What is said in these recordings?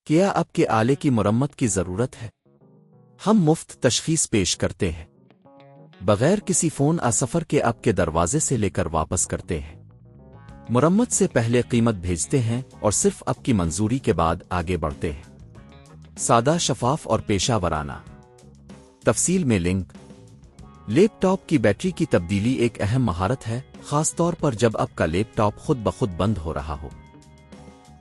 क्या आपके आले की मरम्मत की ज़रूरत है? हम मुफ्त तशख़ीस पेश करते हैं, बगैर किसी फ़ोन सफ़र के आपके दरवाजे से लेकर वापस करते हैं। मरम्मत से पहले कीमत भेजते हैं और सिर्फ आपकी मंजूरी के बाद आगे बढ़ते हैं। सादा, शफाफ और पेशा वराना। तफसील में लिंक। लैपटॉप की बैटरी की तब्दीली एक अहम महारत है, ख़ास तौर पर जब आपका लैपटॉप खुद ब खुद बंद हो रहा हो।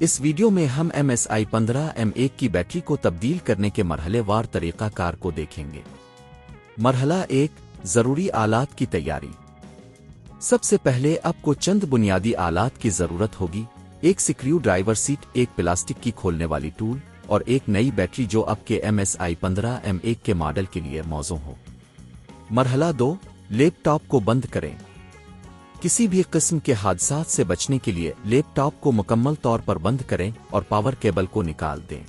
इस वीडियो में हम M.S.I 15M1 की बैटरी को तब्दील करने के मरहलेवार तरीक़ाकार को देखेंगे। मरहला 1, ज़रूरी आलात की तैयारी। सबसे पहले आपको चंद बुनियादी आलात की ज़रूरत होगी। एक स्क्रू ड्राइवर सीट, एक प्लास्टिक की खोलने वाली टूल और एक नई बैटरी जो आपके M.S.I 15M1 के मॉडल के लिए मौजू हो। मरहला 2, लैपटॉप को बंद करें। किसी भी किस्म के हादसात से बचने के लिए लैपटॉप को मुकम्मल तौर पर बंद करें और पावर केबल को निकाल दें।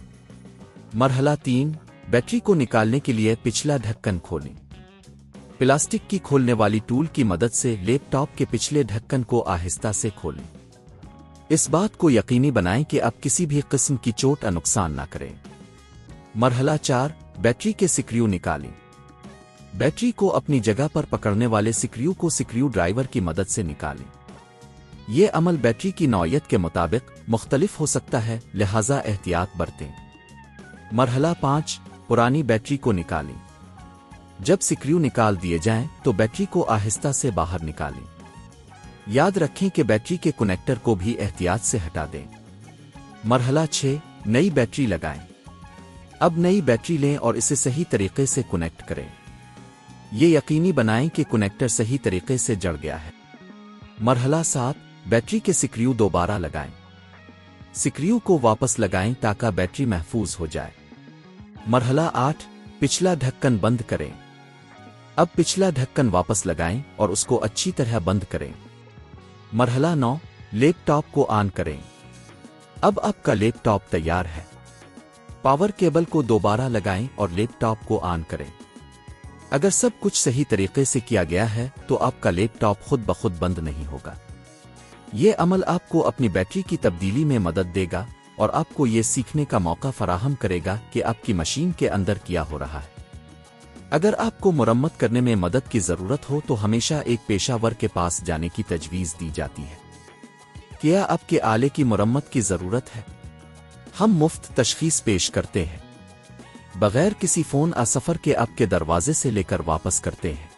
मरहला 3, बैटरी को निकालने के लिए पिछला ढक्कन खोलें। प्लास्टिक की खोलने वाली टूल की मदद से लैपटॉप के पिछले ढक्कन को आहिस्ता से खोलें। इस बात को यकीनी बनाएं कि आप किसी भी किस्म की चोट या नुकसान न करें। मरहला 4, बैटरी के स्क्रू निकालें। बैटरी को अपनी जगह पर पकड़ने वाले स्क्रू को स्क्रू ड्राइवर की मदद से निकालें। ये अमल बैटरी की नौइयत के मुताबिक मुख्तलिफ हो सकता है, लिहाजा एहतियात बरतें। मरहला 5, पुरानी बैटरी को निकालें। जब स्क्रू निकाल दिए जाएं, तो बैटरी को आहिस्ता से बाहर निकालें। याद रखें कि बैटरी के कनेक्टर को भी एहतियात से हटा दें। मरहला 6, नई बैटरी लगाएं। अब नई बैटरी लें और इसे सही तरीके से कनेक्ट करें। ये यकीनी बनाएं कि कनेक्टर सही तरीके से जड़ गया है। मरहला 7, बैटरी के स्क्रू दोबारा लगाएं। स्क्रू को वापस लगाएं ताकि बैटरी महफूज हो जाए। मरहला 8, पिछला ढक्कन बंद करें। अब पिछला ढक्कन वापस लगाएं और उसको अच्छी तरह बंद करें। मरहला 9, लैपटॉप को ऑन करें। अब आपका लैपटॉप तैयार है। पावर केबल को दोबारा लगाएं और लैपटॉप को ऑन करें। अगर सब कुछ सही तरीके से किया गया है, तो आपका लैपटॉप खुद ब खुद बंद नहीं होगा। ये अमल आपको अपनी बैटरी की तब्दीली में मदद देगा और आपको ये सीखने का मौका फराहम करेगा कि आपकी मशीन के अंदर क्या हो रहा है। अगर आपको मुरम्मत करने में मदद की ज़रूरत हो तो हमेशा एक पेशावर के पास जाने की तजवीज़ दी जाती है। क्या आपके आले की मुरम्मत की ज़रूरत है? हम मुफ्त तशख़ीस पेश करते हैं, बगैर किसी फ़ोन सफ़र के आपके दरवाजे से लेकर वापस करते हैं।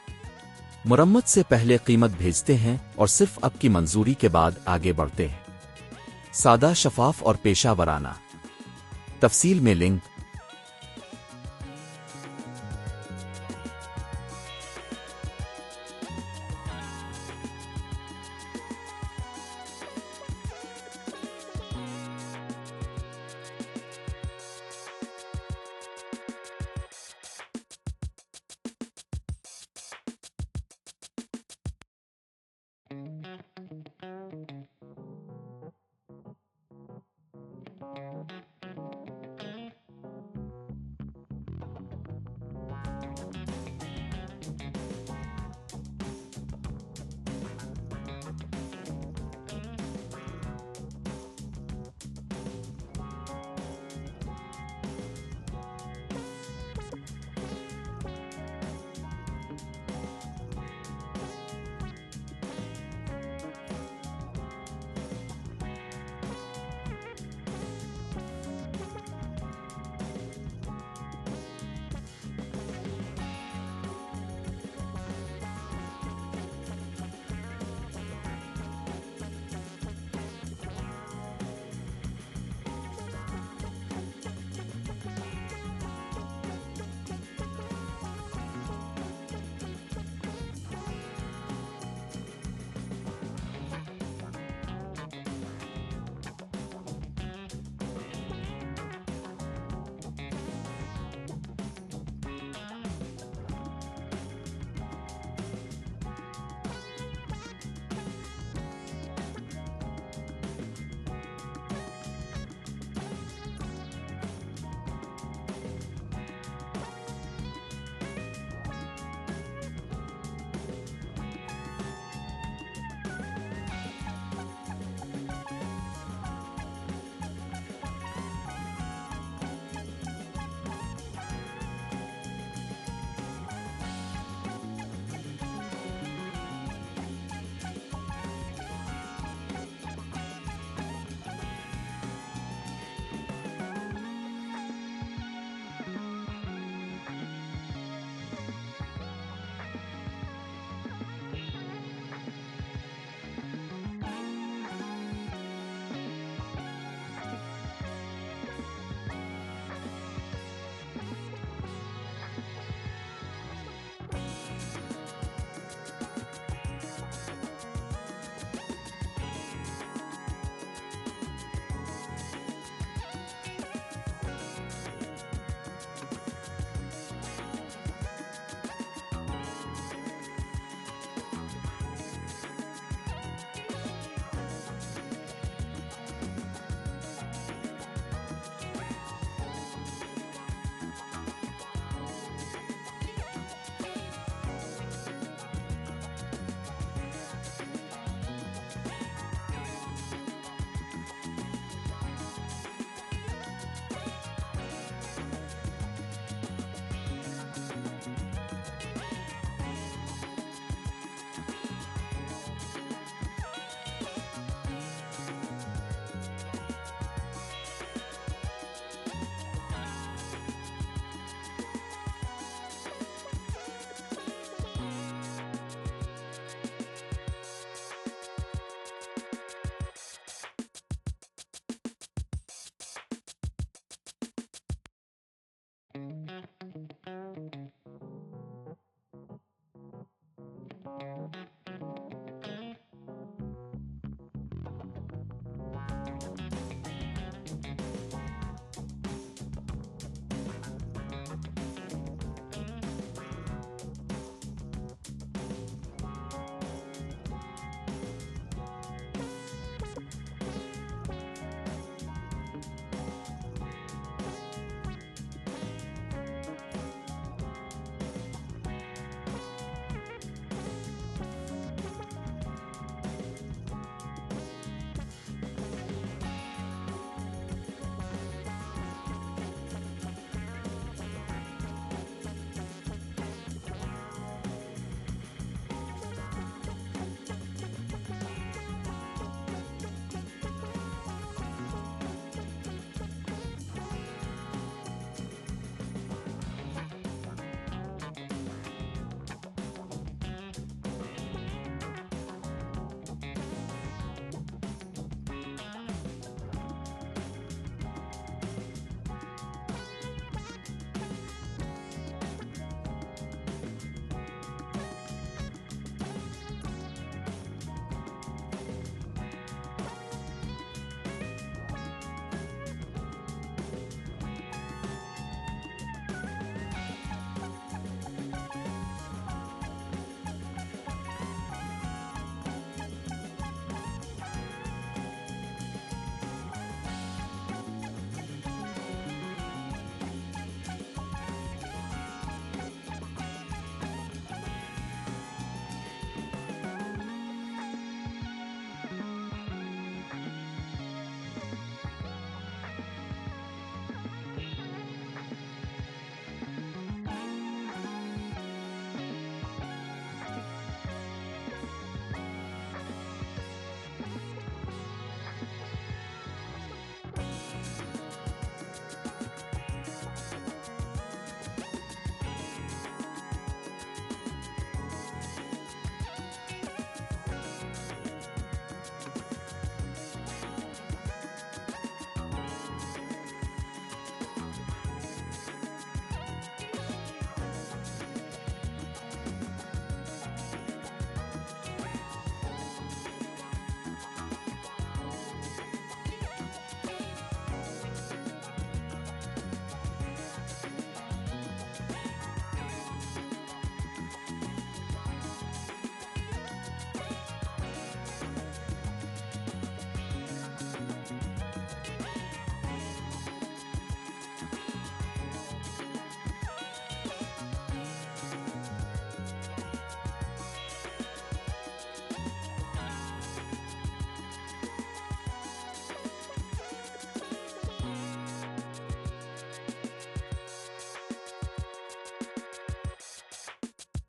मुरम्मत से पहले कीमत भेजते हैं और सिर्फ आपकी मंजूरी के बाद आगे बढ़ते हैं। सादा, शफाफ और पेशा वराना। तफसील में लिंक।